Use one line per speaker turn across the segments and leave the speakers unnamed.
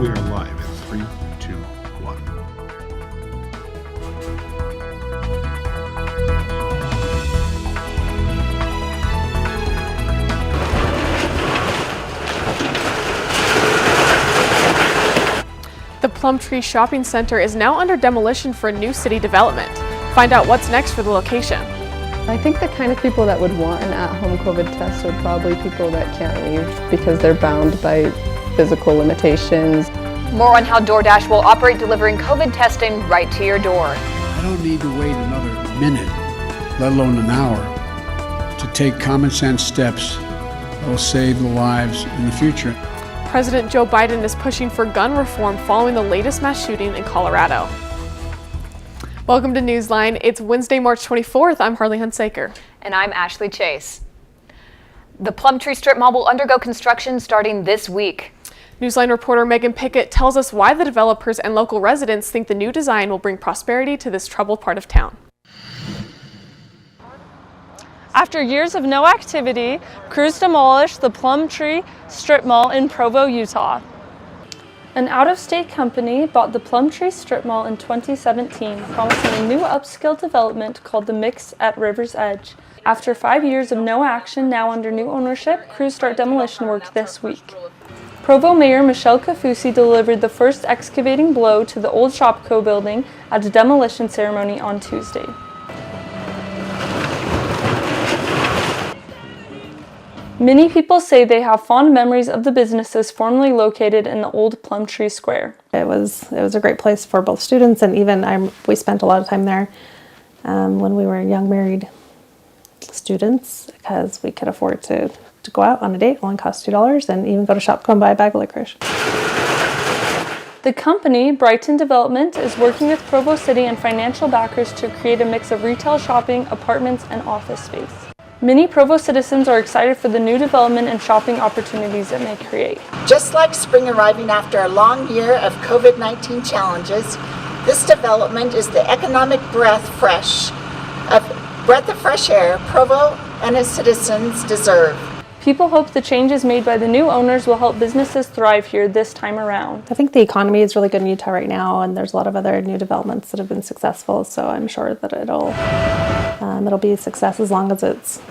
We are live in 3, 2, 1.
The Plum Shopping Center is now under demolition for a new city development. Find out what's next for the location.
I think the kind of people that would want an at-home COVID test are probably people that can't leave because they're bound by physical limitations.
More on how DoorDash will operate delivering COVID testing right to your door.
I don't need to wait another minute, let alone an hour, to take common sense steps that will save the lives in the future.
President Joe Biden is pushing for gun reform following the latest mass shooting in Colorado. Welcome to NewsLine. It's Wednesday, March 24th. I'm Harley Hunsaker.
And I'm Ashley Chase. The Plum Strip Mall will undergo construction starting this week.
NewsLine reporter Megan Pickett tells us why the developers and local residents think the new design will bring prosperity to this troubled part of town.
After years of no activity, crews demolished the Plum Strip Mall in Provo, Utah. An out-of-state company bought the Plum Strip Mall in 2017, promising a new upscale development called The Mix at River's Edge. After 5 years of no action, now under new ownership, crews start demolition work this week. Provo Mayor Michelle Kafusi delivered the first excavating blow to the old Shopco building at a demolition ceremony on Tuesday. Many people say they have fond memories of the businesses formerly located in the old Plum Tree Square.
It was a great place for both students and even we spent a lot of time there when we were young married students because we could afford to go out on a date, only cost $2, and even go to Shopco and buy a bag of licorice.
The company, Brighton Development, is working with Provo City and financial backers to create a mix of retail, shopping, apartments, and office space. Many Provo citizens are excited for the new development and shopping opportunities it may create.
Just like spring arriving after a long year of COVID-19 challenges, this development is the economic breath of fresh air Provo and its citizens deserve.
People hope the changes made by the new owners will help businesses thrive here this time around.
I think the economy is really good in Utah right now, and there's a lot of other new developments that have been successful, so I'm sure that it'll be a success as long as it's,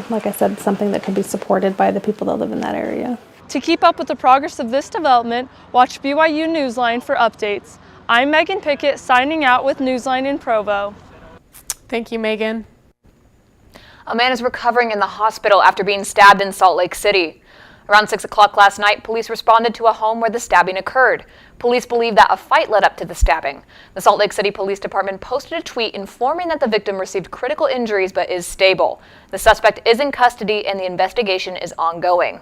like I said, something that can be supported by the people that live in that area.
To keep up with the progress of this development, watch BYU Newsline for updates. I'm Megan Pickett signing out with Newsline in Provo.
Thank you, Megan.
A man is recovering in the hospital after being stabbed in Salt Lake City. Around 6 o'clock last night, police responded to a home where the stabbing occurred. Police believe that a fight led up to the stabbing. The Salt Lake City Police Department posted a tweet informing that the victim received critical injuries but is stable. The suspect is in custody and the investigation is ongoing.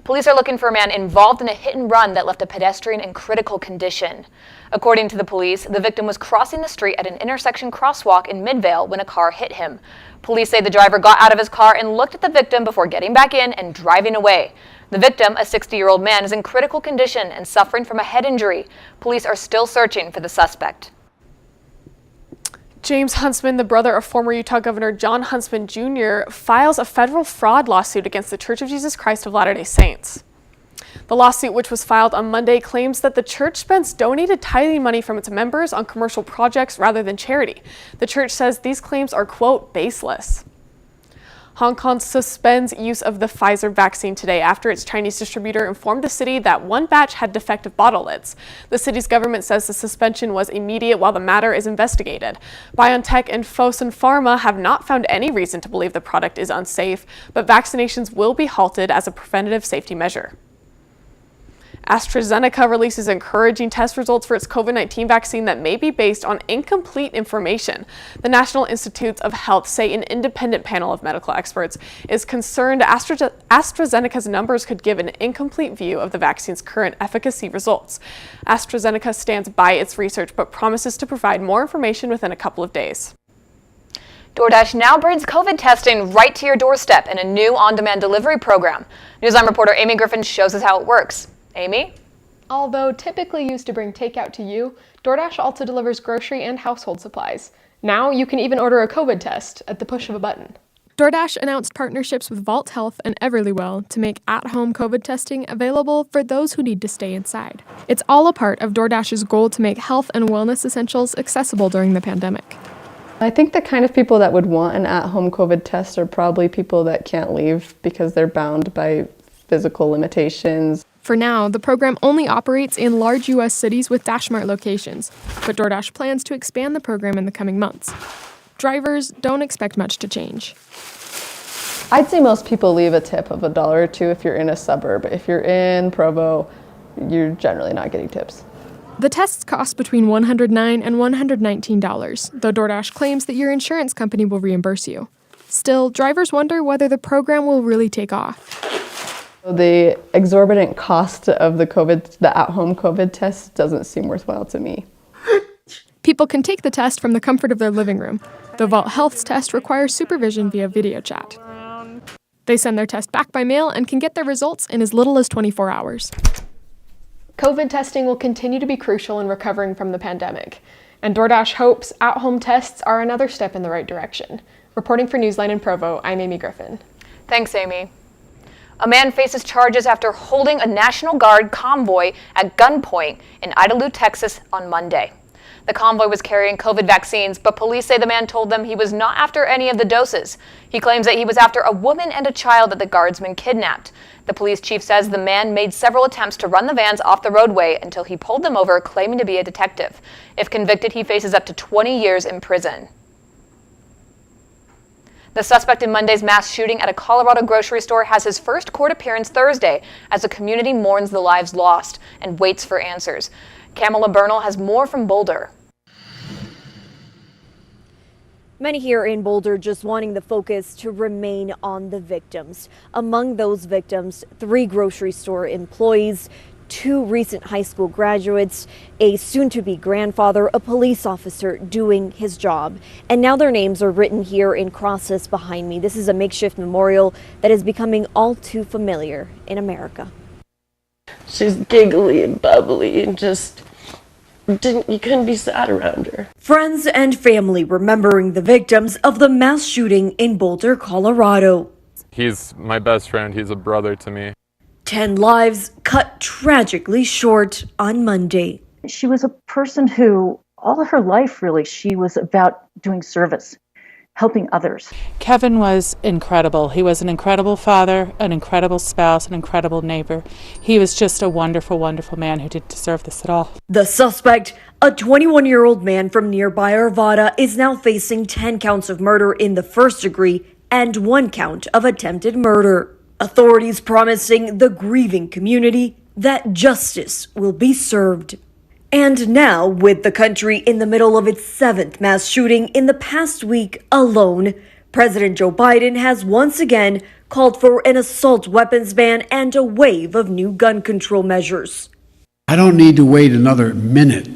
Police are looking for a man involved in a hit and run that left a pedestrian in critical condition. According to the police, the victim was crossing the street at an intersection crosswalk in Midvale when a car hit him. Police say the driver got out of his car and looked at the victim before getting back in and driving away. The victim, a 60-year-old man, is in critical condition and suffering from a head injury. Police are still searching for the suspect.
James Huntsman, the brother of former Utah Governor John Huntsman Jr., files a federal fraud lawsuit against the Church of Jesus Christ of Latter-day Saints. The lawsuit, which was filed on Monday, claims that the church spends donated tithing money from its members on commercial projects rather than charity. The church says these claims are, quote, baseless. Hong Kong suspends use of the Pfizer vaccine today after its Chinese distributor informed the city that one batch had defective bottle lids. The city's government says the suspension was immediate while the matter is investigated. BioNTech and Fosun Pharma have not found any reason to believe the product is unsafe, but vaccinations will be halted as a preventative safety measure. AstraZeneca releases encouraging test results for its COVID-19 vaccine that may be based on incomplete information. The National Institutes of Health say an independent panel of medical experts is concerned AstraZeneca's numbers could give an incomplete view of the vaccine's current efficacy results. AstraZeneca stands by its research but promises to provide more information within a couple of days.
DoorDash now brings COVID testing right to your doorstep in a new on-demand delivery program. Newsline reporter Amy Griffin shows us how it works. Amy?
Although typically used to bring takeout to you, DoorDash also delivers grocery and household supplies. Now you can even order a COVID test at the push of a button. DoorDash announced partnerships with Vault Health and Everlywell to make at-home COVID testing available for those who need to stay inside. It's all a part of DoorDash's goal to make health and wellness essentials accessible during the pandemic.
I think the kind of people that would want an at-home COVID test are probably people that can't leave because they're bound by physical limitations.
For now, the program only operates in large U.S. cities with DashMart locations, but DoorDash plans to expand the program in the coming months. Drivers don't expect much to change.
I'd say most people leave a tip of $1 or $2 if you're in a suburb. If you're in Provo, you're generally not getting tips.
The tests cost between $109 and $119, though DoorDash claims that your insurance company will reimburse you. Still, drivers wonder whether the program will really take off.
The exorbitant cost of the at-home COVID test doesn't seem worthwhile to me.
People can take the test from the comfort of their living room. The Vault Health's test requires supervision via video chat. They send their test back by mail and can get their results in as little as 24 hours.
COVID testing will continue to be crucial in recovering from the pandemic, and DoorDash hopes at-home tests are another step in the right direction. Reporting for NewsLine in Provo, I'm Amy Griffin.
Thanks, Amy. A man faces charges after holding a National Guard convoy at gunpoint in Idalou, Texas on Monday. The convoy was carrying COVID vaccines, but police say the man told them he was not after any of the doses. He claims that he was after a woman and a child that the guardsmen kidnapped. The police chief says the man made several attempts to run the vans off the roadway until he pulled them over, claiming to be a detective. If convicted, he faces up to 20 years in prison. The suspect in Monday's mass shooting at a Colorado grocery store has his first court appearance Thursday as the community mourns the lives lost and waits for answers. Kamala Bernal has more from Boulder.
Many here in Boulder just wanting the focus to remain on the victims. Among those victims, 3 grocery store employees, 2 recent high school graduates, a soon-to-be grandfather, a police officer doing his job. And now their names are written here in crosses behind me. This is a makeshift memorial that is becoming all too familiar in America.
She's giggly and bubbly and just you couldn't be sad around her.
Friends and family remembering the victims of the mass shooting in Boulder, Colorado.
He's my best friend. He's a brother to me.
10 lives cut tragically short on Monday.
She was a person who, all of her life really, she was about doing service, helping others.
Kevin was incredible. He was an incredible father, an incredible spouse, an incredible neighbor. He was just a wonderful, wonderful man who didn't deserve this at all.
The suspect, a 21-year-old man from nearby Arvada, is now facing 10 counts of murder in the first degree and 1 count of attempted murder. Authorities promising the grieving community that justice will be served. And now, with the country in the middle of its 7th mass shooting in the past week alone, President Joe Biden has once again called for an assault weapons ban and a wave of new gun control measures.
I don't need to wait another minute,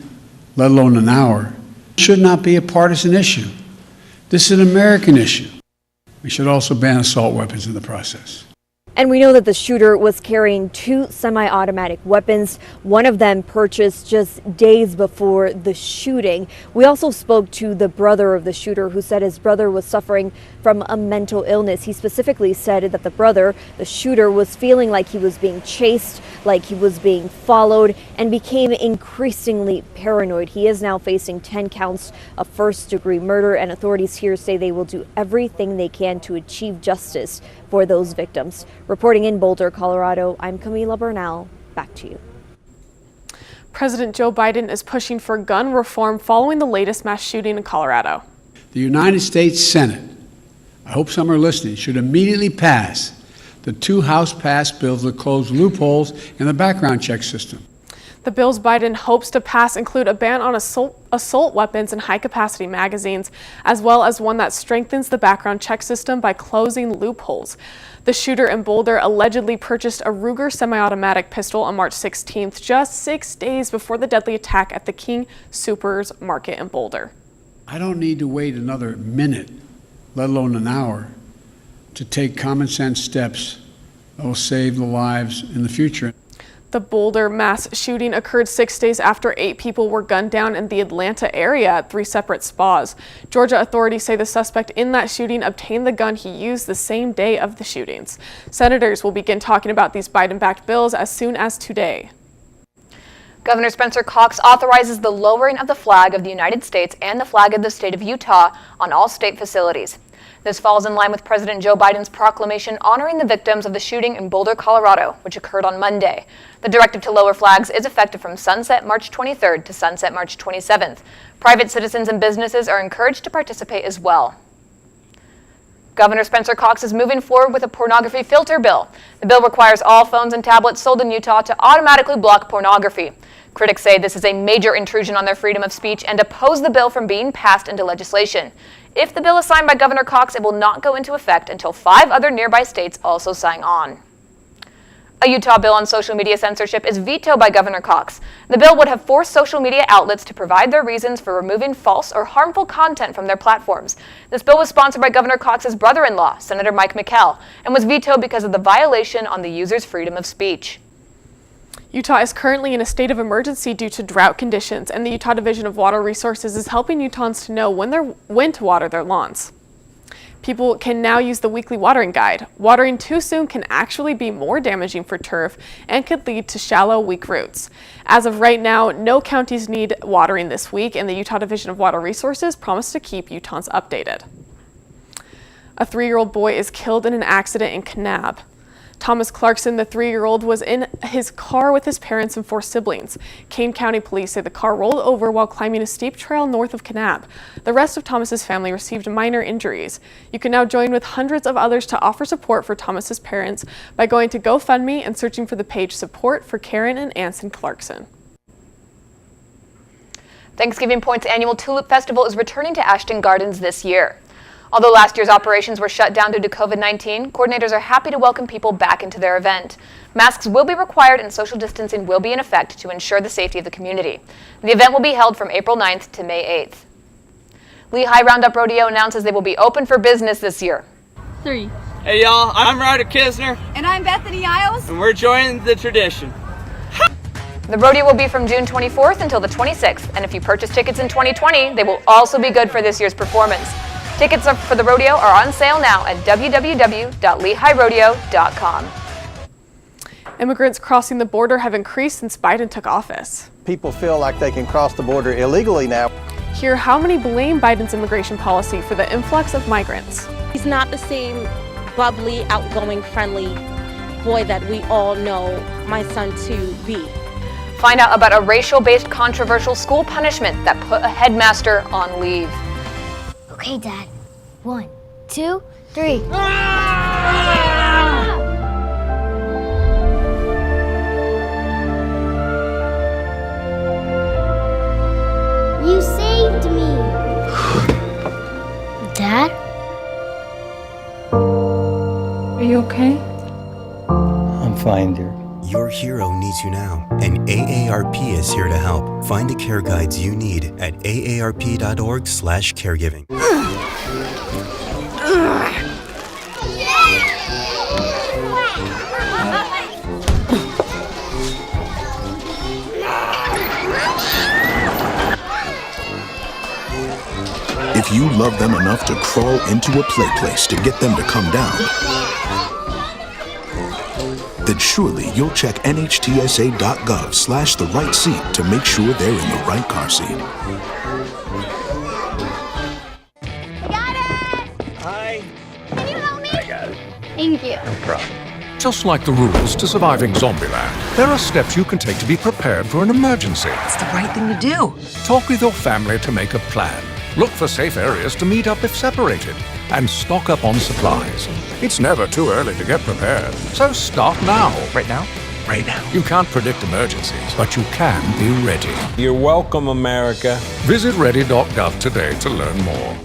let alone an hour. It should not be a partisan issue. This is an American issue. We should also ban assault weapons in the process.
And we know that the shooter was carrying 2 semi-automatic weapons, one of them purchased just days before the shooting. We also spoke to the brother of the shooter, who said his brother was suffering from a mental illness. He specifically said that the shooter, was feeling like he was being chased, like he was being followed, and became increasingly paranoid. He is now facing 10 counts of first-degree murder, and authorities here say they will do everything they can to achieve justice for those victims. Reporting in Boulder, Colorado, I'm Camila Bernal. Back to you.
President Joe Biden is pushing for gun reform following the latest mass shooting in Colorado.
The United States Senate, I hope some are listening, should immediately pass the 2 House-passed bills that close loopholes in the background check system.
The bills Biden hopes to pass include a ban on assault weapons and high-capacity magazines, as well as one that strengthens the background check system by closing loopholes. The shooter in Boulder allegedly purchased a Ruger semi-automatic pistol on March 16th, just 6 days before the deadly attack at the King Soopers Market in Boulder.
I don't need to wait another minute, let alone an hour, to take common sense steps that will save the lives in the future.
The Boulder mass shooting occurred 6 days after 8 people were gunned down in the Atlanta area at 3 separate spas. Georgia authorities say the suspect in that shooting obtained the gun he used the same day of the shootings. Senators will begin talking about these Biden-backed bills as soon as today.
Governor Spencer Cox authorizes the lowering of the flag of the United States and the flag of the state of Utah on all state facilities. This falls in line with President Joe Biden's proclamation honoring the victims of the shooting in Boulder, Colorado, which occurred on Monday. The directive to lower flags is effective from sunset March 23rd to sunset March 27th. Private citizens and businesses are encouraged to participate as well. Governor Spencer Cox is moving forward with a pornography filter bill. The bill requires all phones and tablets sold in Utah to automatically block pornography. Critics say this is a major intrusion on their freedom of speech and oppose the bill from being passed into legislation. If the bill is signed by Governor Cox, it will not go into effect until 5 other nearby states also sign on. A Utah bill on social media censorship is vetoed by Governor Cox. The bill would have forced social media outlets to provide their reasons for removing false or harmful content from their platforms. This bill was sponsored by Governor Cox's brother-in-law, Senator Mike McKell, and was vetoed because of the violation on the user's freedom of speech.
Utah is currently in a state of emergency due to drought conditions, and the Utah Division of Water Resources is helping Utahns to know when to water their lawns. People can now use the weekly watering guide. Watering too soon can actually be more damaging for turf and could lead to shallow, weak roots. As of right now, no counties need watering this week, and the Utah Division of Water Resources promised to keep Utahns updated. A 3-year-old boy is killed in an accident in Kanab. Thomas Clarkson, the 3-year-old, was in his car with his parents and 4 siblings. Kane County police say the car rolled over while climbing a steep trail north of Kanab. The rest of Thomas's family received minor injuries. You can now join with hundreds of others to offer support for Thomas's parents by going to GoFundMe and searching for the page Support for Karen and Anson Clarkson.
Thanksgiving Point's annual Tulip Festival is returning to Ashton Gardens this year. Although last year's operations were shut down due to COVID-19, coordinators are happy to welcome people back into their event. Masks will be required and social distancing will be in effect to ensure the safety of the community. The event will be held from April 9th to May 8th. Lehigh Roundup Rodeo announces they will be open for business this year.
3.
Hey y'all, I'm Ryder Kisner.
And I'm Bethany Isles.
And we're joining the tradition.
The rodeo will be from June 24th until the 26th, and if you purchase tickets in 2020, they will also be good for this year's performance. Tickets for the rodeo are on sale now at www.lehighrodeo.com.
Immigrants crossing the border have increased since Biden took office.
People feel like they can cross the border illegally now.
Hear how many blame Biden's immigration policy for the influx of migrants.
He's not the same bubbly, outgoing, friendly boy that we all know my son to be.
Find out about a racial-based controversial school punishment that put a headmaster on leave.
Okay, Dad. 1, 2, 3. You saved me. Dad?
Are you okay?
I'm fine, dear.
Your hero needs you now, and AARP is here to help. Find the care guides you need at aarp.org/caregiving.
If you love them enough to crawl into a play place to get them to come down, then surely you'll check nhtsa.gov/the-right seat to make sure they're in the right car seat.
Got it!
Hi.
Can you help me?
I got it.
Thank you.
No problem.
Just like the rules to surviving Zombieland, there are steps you can take to be prepared for an emergency.
It's the right thing to do.
Talk with your family to make a plan. Look for safe areas to meet up if separated. And stock up on supplies. It's never too early to get prepared. So start now.
Right now?
Right now. You can't predict emergencies, but you can be ready.
You're welcome, America.
Visit ready.gov today to learn more.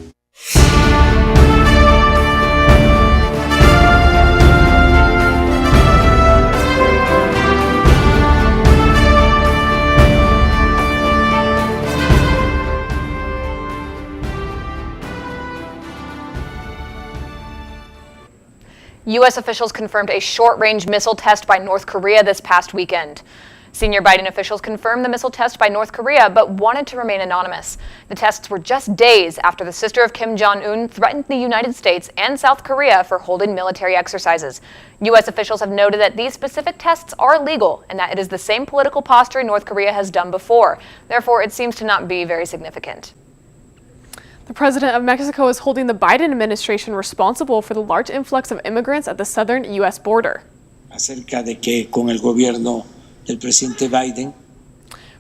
U.S. officials confirmed a short-range missile test by North Korea this past weekend. Senior Biden officials confirmed the missile test by North Korea, but wanted to remain anonymous. The tests were just days after the sister of Kim Jong-un threatened the United States and South Korea for holding military exercises. U.S. officials have noted that these specific tests are legal and that it is the same political posture North Korea has done before. Therefore, it seems to not be very significant.
The president of Mexico is holding the Biden administration responsible for the large influx of immigrants at the southern U.S. border.
Acerca de que con el gobierno del presidente Biden.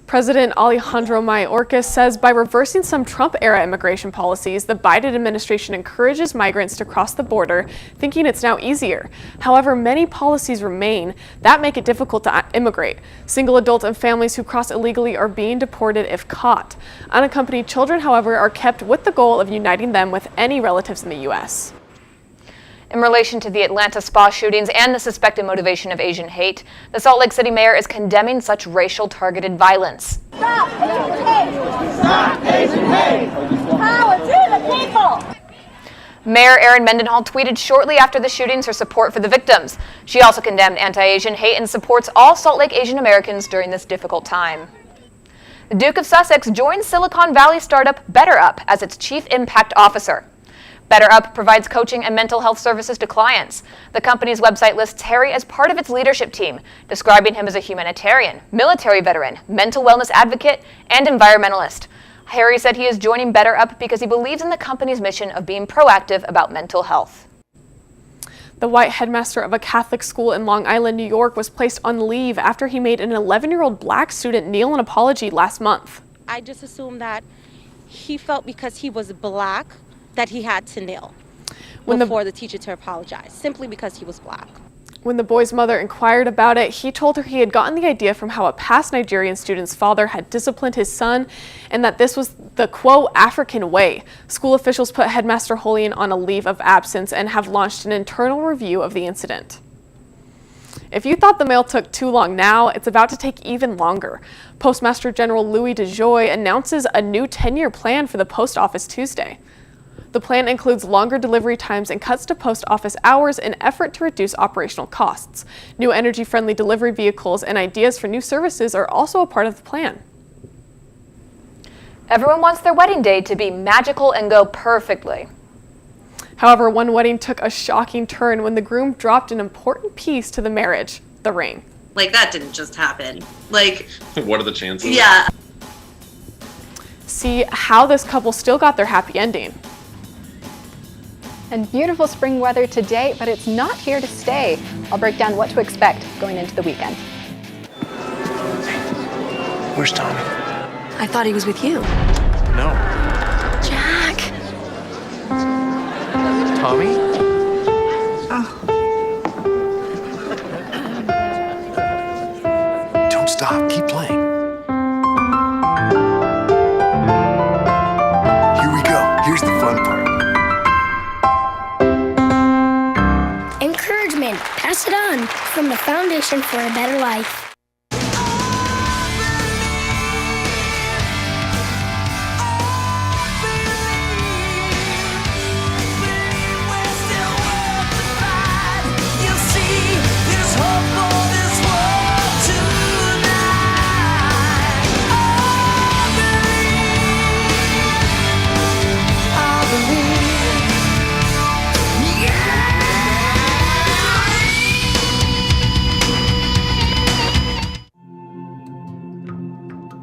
President Alejandro Mayorkas says by reversing some Trump-era immigration policies, the Biden administration encourages migrants to cross the border, thinking it's now easier. However, many policies remain that make it difficult to immigrate. Single adults and families who cross illegally are being deported if caught. Unaccompanied children, however, are kept with the goal of uniting them with any relatives in the U.S.
In relation to the Atlanta spa shootings and the suspected motivation of Asian hate, the Salt Lake City mayor is condemning such racial targeted violence.
Stop Asian hate! Stop Asian hate! Power to the people!
Mayor Erin Mendenhall tweeted shortly after the shootings her support for the victims. She also condemned anti-Asian hate and supports all Salt Lake Asian Americans during this difficult time. The Duke of Sussex joined Silicon Valley startup BetterUp as its Chief Impact Officer. BetterUp provides coaching and mental health services to clients. The company's website lists Harry as part of its leadership team, describing him as a humanitarian, military veteran, mental wellness advocate, and environmentalist. Harry said he is joining BetterUp because he believes in the company's mission of being proactive about mental health.
The white headmaster of a Catholic school in Long Island, New York, was placed on leave after he made an 11-year-old black student kneel in apology last month.
I just assumed that he felt because he was black that he had to kneel before the teacher to apologize, simply because he was black.
When the boy's mother inquired about it, he told her he had gotten the idea from how a past Nigerian student's father had disciplined his son and that this was the, quote, African way. School officials put Headmaster Holian on a leave of absence and have launched an internal review of the incident. If you thought the mail took too long now, it's about to take even longer. Postmaster General Louis DeJoy announces a new 10-year plan for the post office Tuesday. The plan includes longer delivery times and cuts to post office hours in an effort to reduce operational costs. New energy-friendly delivery vehicles and ideas for new services are also a part of the plan.
Everyone wants their wedding day to be magical and go perfectly.
However, one wedding took a shocking turn when the groom dropped an important piece to the marriage, the ring.
Like, that didn't just happen. Like,
what are the chances?
Yeah.
See how this couple still got their happy ending.
And beautiful spring weather today, but it's not here to stay. I'll break down what to expect going into the weekend.
Where's Tommy?
I thought he was with you.
No.
Jack!
Tommy?
Don't stop, keep playing. Here we go, here's the fun part.
Encouragement. Pass it on from the Foundation for a Better Life.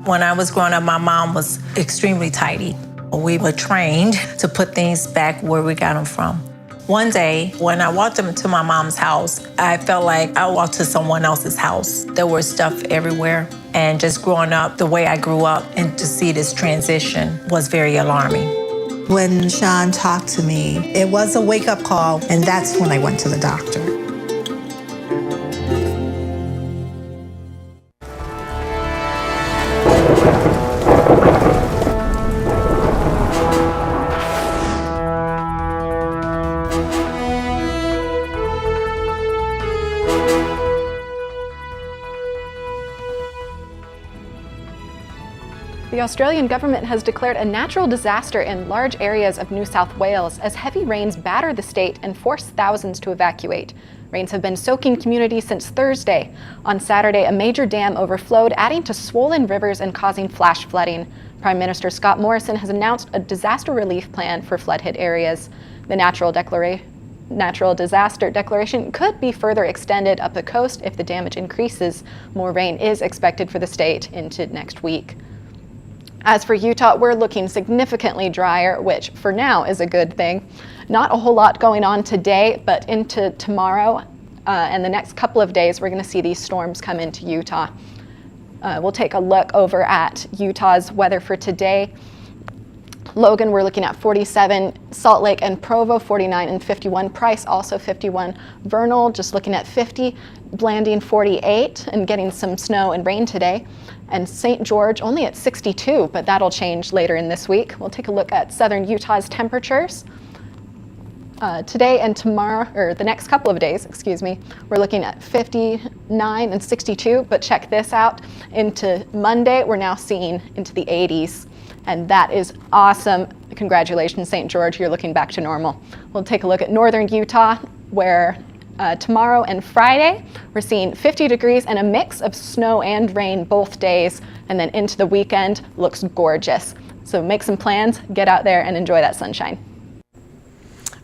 When I was growing up, my mom was extremely tidy. We were trained to put things back where we got them from. One day, when I walked into my mom's house, I felt like I walked to someone else's house. There was stuff everywhere. And just growing up the way I grew up and to see this transition was very alarming.
When Sean talked to me, it was a wake-up call, and that's when I went to the doctor.
The Australian government has declared a natural disaster in large areas of New South Wales as heavy rains batter the state and force thousands to evacuate. Rains have been soaking communities since Thursday. On Saturday, a major dam overflowed, adding to swollen rivers and causing flash flooding. Prime Minister Scott Morrison has announced a disaster relief plan for flood-hit areas. The natural disaster declaration could be further extended up the coast if the damage increases. More rain is expected for the state into next week. As for Utah, we're looking significantly drier, which for now is a good thing. Not a whole lot going on today, but into tomorrow and the next couple of days, we're going to see these storms come into Utah. We'll take a look over at Utah's weather for today. Logan, we're looking at 47, Salt Lake and Provo, 49 and 51, Price also 51, Vernal just looking at 50, Blanding 48 and getting some snow and rain today, and St. George only at 62, but that'll change later in this week. We'll take a look at southern Utah's temperatures. Today and tomorrow, or the next couple of days, we're looking at 59 and 62, but check this out. Into Monday, we're now seeing into the 80s. And that is awesome. Congratulations, St. George, you're looking back to normal. We'll take a look at northern Utah, where tomorrow and Friday, we're seeing 50 degrees and a mix of snow and rain both days. And then into the weekend, looks gorgeous. So make some plans, get out there and enjoy that sunshine.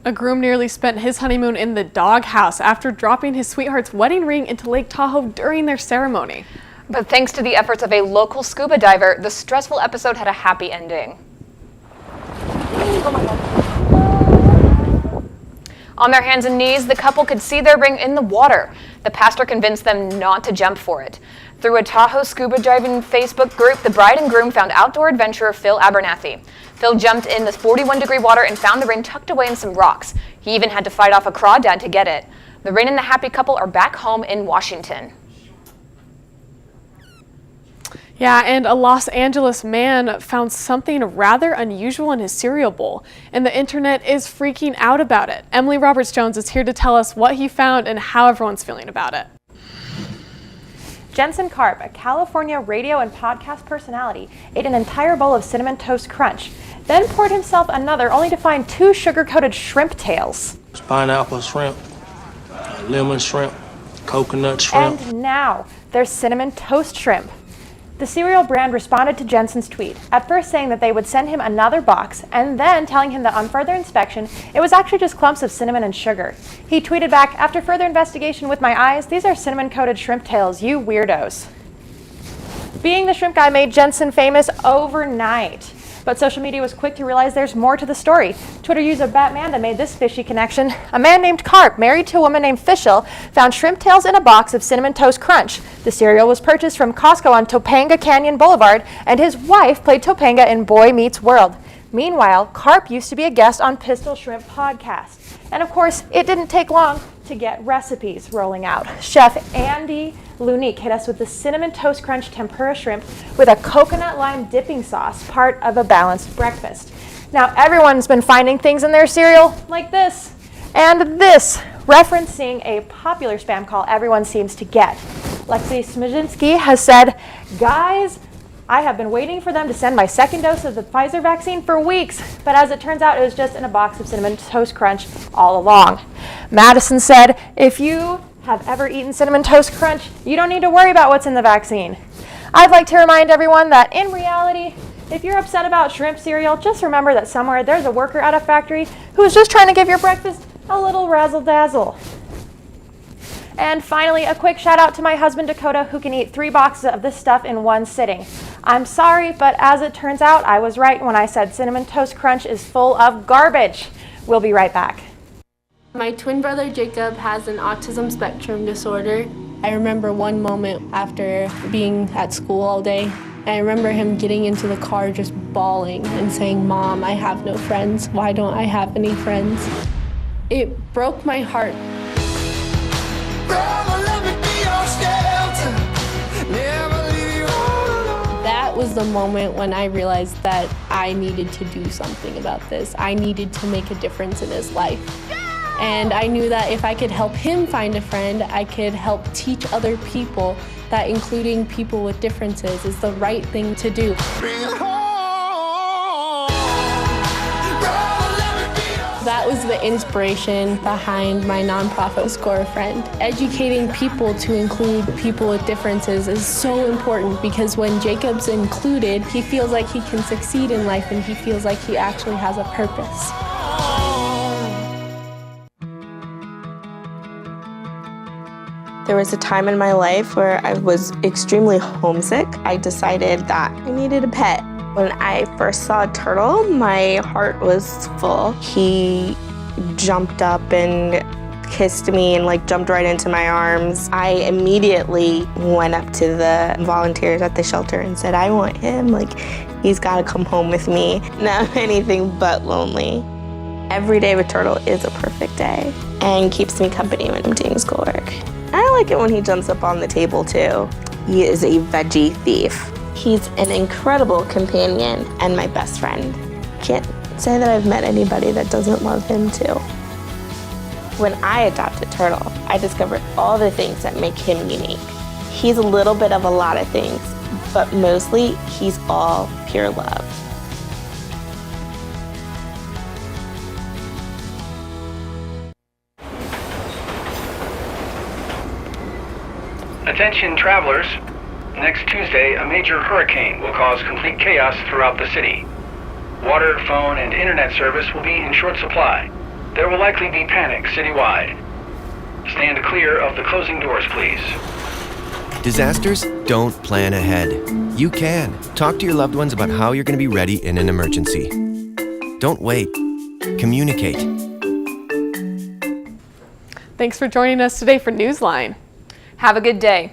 A groom nearly spent his honeymoon in the doghouse after dropping his sweetheart's wedding ring into Lake Tahoe during their ceremony.
But thanks to the efforts of a local scuba diver, the stressful episode had a happy ending. On their hands and knees, the couple could see their ring in the water. The pastor convinced them not to jump for it. Through a Tahoe scuba diving Facebook group, the bride and groom found outdoor adventurer Phil Abernathy. Phil jumped in the 41-degree water and found the ring tucked away in some rocks. He even had to fight off a crawdad to get it. The ring and the happy couple are back home in Washington.
Yeah, and a Los Angeles man found something rather unusual in his cereal bowl, and the internet is freaking out about it. Emily Roberts-Jones is here to tell us what he found and how everyone's feeling about it.
Jensen Karp, a California radio and podcast personality, ate an entire bowl of Cinnamon Toast Crunch, then poured himself another only to find 2 sugar-coated shrimp tails.
Pineapple shrimp, lemon shrimp, coconut shrimp.
And now, there's Cinnamon Toast Shrimp. The cereal brand responded to Jensen's tweet, at first saying that they would send him another box, and then telling him that on further inspection, it was actually just clumps of cinnamon and sugar. He tweeted back, "After further investigation with my eyes, these are cinnamon-coated shrimp tails, you weirdos." Being the shrimp guy made Jensen famous overnight. But social media was quick to realize there's more to the story. Twitter user Batmanda made this fishy connection. A man named Karp, married to a woman named Fischel, found shrimp tails in a box of Cinnamon Toast Crunch. The cereal was purchased from Costco on Topanga Canyon Boulevard, and his wife played Topanga in Boy Meets World. Meanwhile, Karp used to be a guest on Pistol Shrimp podcast. And of course, it didn't take long to get recipes rolling out. Chef Andy Lunique hit us with the Cinnamon Toast Crunch tempura shrimp with a coconut lime dipping sauce, part of a balanced breakfast. Now everyone's been finding things in their cereal like this and this, referencing a popular spam call everyone seems to get. Lexi Smijinski has said, "Guys, I have been waiting for them to send my second dose of the Pfizer vaccine for weeks, but as it turns out, it was just in a box of Cinnamon Toast Crunch all along." Madison said, "If you have ever eaten Cinnamon Toast Crunch, you don't need to worry about what's in the vaccine." I'd like to remind everyone that in reality, if you're upset about shrimp cereal, just remember that somewhere there's a worker at a factory who's just trying to give your breakfast a little razzle-dazzle. And finally, a quick shout out to my husband Dakota, who can eat 3 boxes of this stuff in one sitting. I'm sorry, but as it turns out, I was right when I said Cinnamon Toast Crunch is full of garbage. We'll be right back.
My twin brother Jacob has an autism spectrum disorder. I remember one moment after being at school all day, I remember him getting into the car just bawling and saying, "Mom, I have no friends. Why don't I have any friends?" It broke my heart. That was the moment when I realized that I needed to do something about this. I needed to make a difference in his life. And I knew that if I could help him find a friend, I could help teach other people that including people with differences is the right thing to do. That was the inspiration behind my nonprofit, Score a Friend. Educating people to include people with differences is so important because when Jacob's included, he feels like he can succeed in life and he feels like he actually has a purpose.
There was a time in my life where I was extremely homesick. I decided that I needed a pet. When I first saw a turtle, my heart was full. He jumped up and kissed me and jumped right into my arms. I immediately went up to the volunteers at the shelter and said, I want him. He's gotta come home with me. Now I'm anything but lonely. Every day with Turtle is a perfect day and keeps me company when I'm doing schoolwork. I like it when he jumps up on the table too. He is a veggie thief. He's an incredible companion and my best friend. Can't say that I've met anybody that doesn't love him too. When I adopted Turtle, I discovered all the things that make him unique. He's a little bit of a lot of things, but mostly he's all pure love.
Attention travelers. Next Tuesday, a major hurricane will cause complete chaos throughout the city. Water, phone, and internet service will be in short supply. There will likely be panic citywide. Stand clear of the closing doors, please.
Disasters don't plan ahead. You can. Talk to your loved ones about how you're going to be ready in an emergency. Don't wait. Communicate.
Thanks for joining us today for NewsLine.
Have a good day.